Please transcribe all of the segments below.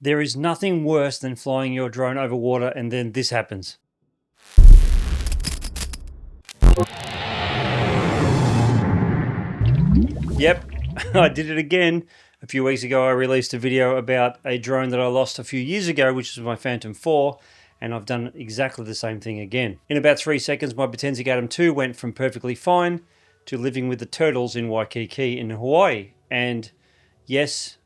There is nothing worse than flying your drone over water and then this happens. Yep, I did it again. A few weeks ago I released a video about a drone that I lost a few years ago, which was my Phantom 4, and I've done exactly the same thing again. In about 3 seconds, my Potensic Atom 2 went from perfectly fine to living with the turtles in Waikiki in Hawaii. And yes,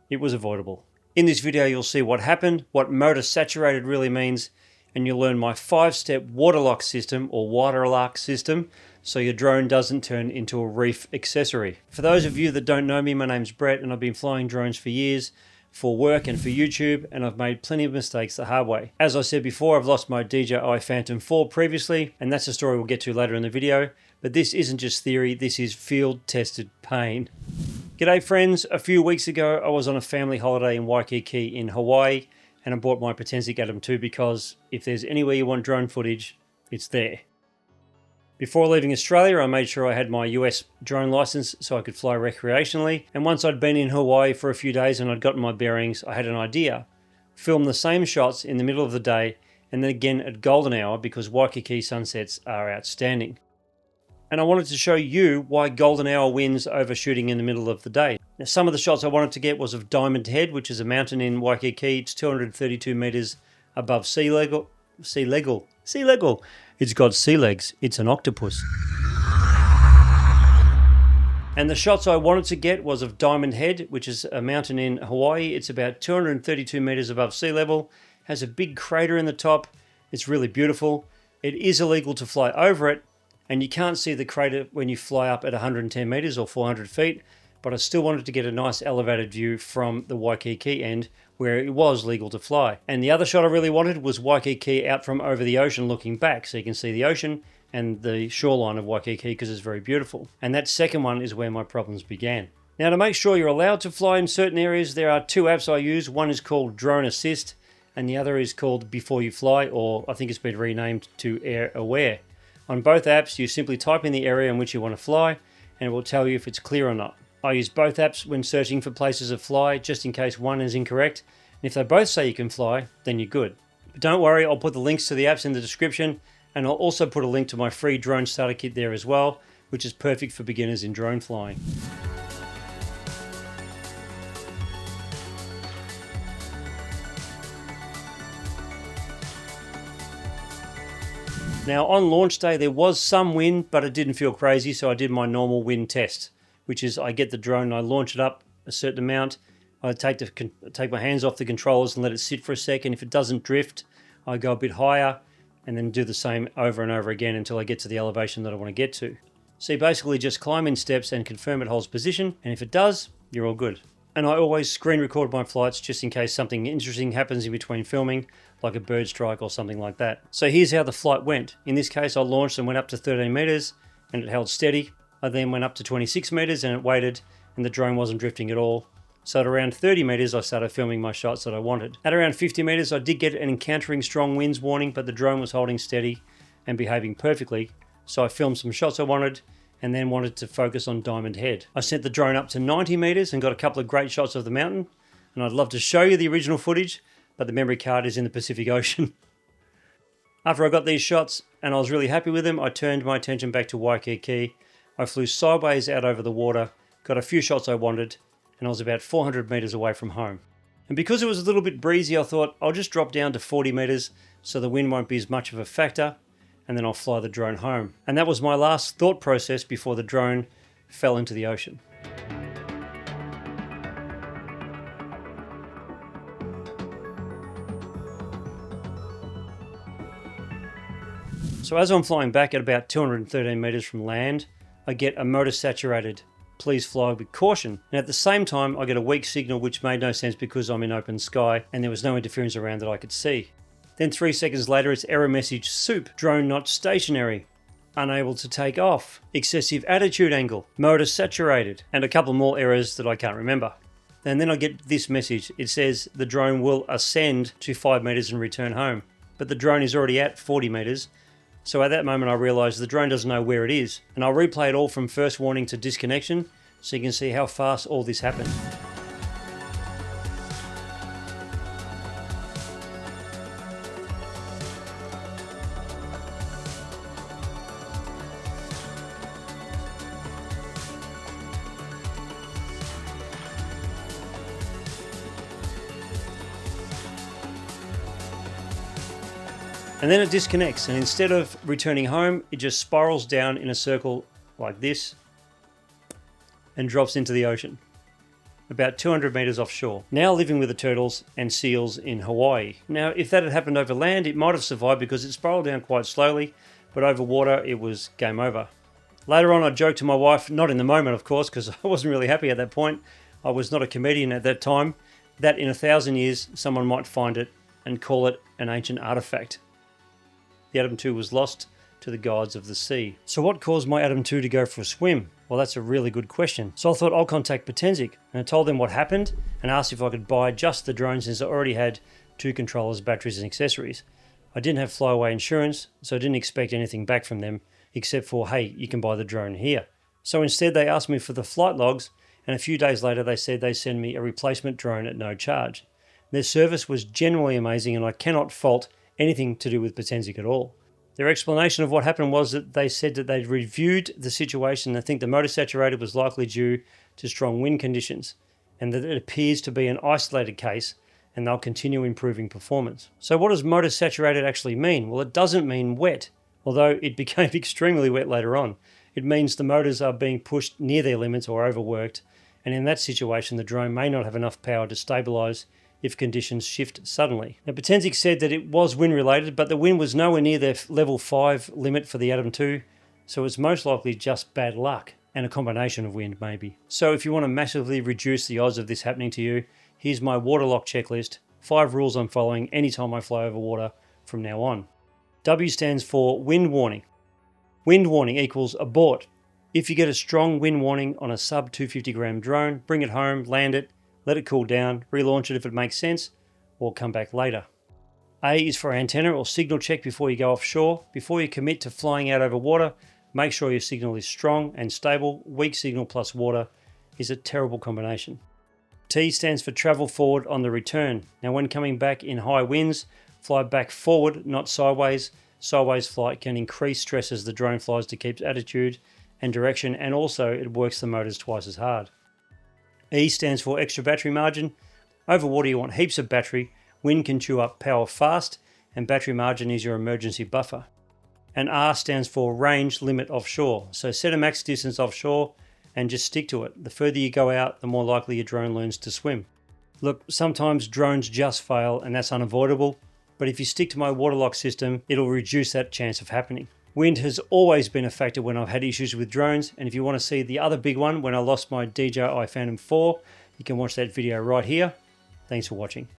it was avoidable. In this video, you'll see what happened, what motor saturated really means, and you'll learn my 5-step WATERLOCK system, or WATERLOCK system, so your drone doesn't turn into a reef accessory. For those of you that don't know me, my name's Brett, and I've been flying drones for years, for work and for YouTube, and I've made plenty of mistakes the hard way. As I said before, I've lost my DJI Phantom 4 previously, and that's a story we'll get to later in the video, but this isn't just theory, this is field-tested pain. G'day friends, a few weeks ago I was on a family holiday in Waikiki in Hawaii, and I bought my Potensic Atom 2 because if there's anywhere you want drone footage, it's there. Before leaving Australia, I made sure I had my US drone license so I could fly recreationally, and once I'd been in Hawaii for a few days and I'd gotten my bearings, I had an idea. Film the same shots in the middle of the day and then again at golden hour because Waikiki sunsets are outstanding. And I wanted to show you why golden hour wins over shooting in the middle of the day. Now, some of the shots I wanted to get was of Diamond Head, which is a mountain in Waikiki. It's 232 meters above sea level. It's got sea legs. It's an octopus. And the shots I wanted to get was of Diamond Head, which is a mountain in Hawaii. It's about 232 meters above sea level, has a big crater in the top. It's really beautiful. It is illegal to fly over it, and you can't see the crater when you fly up at 110 meters or 400 feet, but I still wanted to get a nice elevated view from the Waikiki end where it was legal to fly. And the other shot I really wanted was Waikiki out from over the ocean looking back, so you can see the ocean and the shoreline of Waikiki because it's very beautiful. And that second one is where my problems began. Now, to make sure you're allowed to fly in certain areas, there are 2 apps I use. One is called Drone Assist and the other is called Before You Fly, or I think it's been renamed to Air Aware. On both apps, you simply type in the area in which you want to fly and it will tell you if it's clear or not. I use both apps when searching for places to fly, just in case one is incorrect. And if they both say you can fly, then you're good. But don't worry, I'll put the links to the apps in the description, and I'll also put a link to my free drone starter kit there as well, which is perfect for beginners in drone flying. Now, on launch day, there was some wind, but it didn't feel crazy, so I did my normal wind test, which is I get the drone and I launch it up a certain amount. I take my hands off the controllers and let it sit for a second. If it doesn't drift, I go a bit higher and then do the same over and over again until I get to the elevation that I want to get to. So you basically just climb in steps and confirm it holds position, and if it does, you're all good. And I always screen record my flights just in case something interesting happens in between filming, like a bird strike or something like that. So here's how the flight went. In this case, I launched and went up to 13 meters and it held steady. I then went up to 26 meters and it waited and the drone wasn't drifting at all. So at around 30 meters, I started filming my shots that I wanted. At around 50 meters, I did get an encountering strong winds warning, but the drone was holding steady and behaving perfectly. So I filmed some shots I wanted and then wanted to focus on Diamond Head. I sent the drone up to 90 meters and got a couple of great shots of the mountain. And I'd love to show you the original footage, but the memory card is in the Pacific Ocean. After I got these shots and I was really happy with them, I turned my attention back to Waikiki. I flew sideways out over the water, got a few shots I wanted, and I was about 400 meters away from home. And because it was a little bit breezy, I thought I'll just drop down to 40 meters so the wind won't be as much of a factor, and then I'll fly the drone home. And that was my last thought process before the drone fell into the ocean. So as I'm flying back at about 213 meters from land, I get a motor saturated, please fly with caution. And at the same time, I get a weak signal which made no sense because I'm in open sky and there was no interference around that I could see. Then 3 seconds later, it's error message soup, drone not stationary, unable to take off, excessive attitude angle, motor saturated, and a couple more errors that I can't remember. And then I get this message. It says the drone will ascend to 5 meters and return home. But the drone is already at 40 meters. So at that moment I realised the drone doesn't know where it is. And I'll replay it all from first warning to disconnection so you can see how fast all this happened. And then it disconnects, and instead of returning home, it just spirals down in a circle like this and drops into the ocean, about 200 meters offshore. Now living with the turtles and seals in Hawaii. Now, if that had happened over land, it might have survived because it spiraled down quite slowly, but over water, it was game over. Later on, I joked to my wife, not in the moment, of course, because I wasn't really happy at that point. I was not a comedian at that time, that in 1,000 years, someone might find it and call it an ancient artifact. The Atom 2 was lost to the gods of the sea. So what caused my Atom 2 to go for a swim? Well, that's a really good question. So I thought I'll contact Potensic, and I told them what happened and asked if I could buy just the drone since I already had 2 controllers, batteries and accessories. I didn't have flyaway insurance, so I didn't expect anything back from them except for, hey, you can buy the drone here. So instead they asked me for the flight logs, and a few days later they said they'd send me a replacement drone at no charge. Their service was genuinely amazing, and I cannot fault anything to do with Potensic at all. Their explanation of what happened was that they said that they'd reviewed the situation and think the motor saturated was likely due to strong wind conditions, and that it appears to be an isolated case, and they'll continue improving performance. So what does motor saturated actually mean? Well, it doesn't mean wet, although it became extremely wet later on. It means the motors are being pushed near their limits or overworked, and in that situation the drone may not have enough power to stabilise if conditions shift suddenly. Now, Potensic said that it was wind related, but the wind was nowhere near their level 5 limit for the Atom 2, so it's most likely just bad luck, and a combination of wind maybe. So if you want to massively reduce the odds of this happening to you, here's my WATERLOCK checklist, 5 rules I'm following anytime I fly over water from now on. W stands for wind warning. Wind warning equals abort. If you get a strong wind warning on a sub 250 gram drone, bring it home, land it, let it cool down, relaunch it if it makes sense, or come back later. A is for antenna or signal check before you go offshore. Before you commit to flying out over water, make sure your signal is strong and stable. Weak signal plus water is a terrible combination. T stands for travel forward on the return. Now when coming back in high winds, fly back forward, not sideways. Sideways flight can increase stress as the drone flies to keep attitude and direction, and also it works the motors twice as hard. E stands for extra battery margin. Over water you want heaps of battery. Wind can chew up power fast, and battery margin is your emergency buffer. And R stands for range limit offshore. So set a max distance offshore and just stick to it. The further you go out, the more likely your drone learns to swim. Look, sometimes drones just fail and that's unavoidable, but if you stick to my WATERLOCK system, it'll reduce that chance of happening. Wind has always been a factor when I've had issues with drones, and if you want to see the other big one when I lost my DJI Phantom 4, you can watch that video right here. Thanks for watching.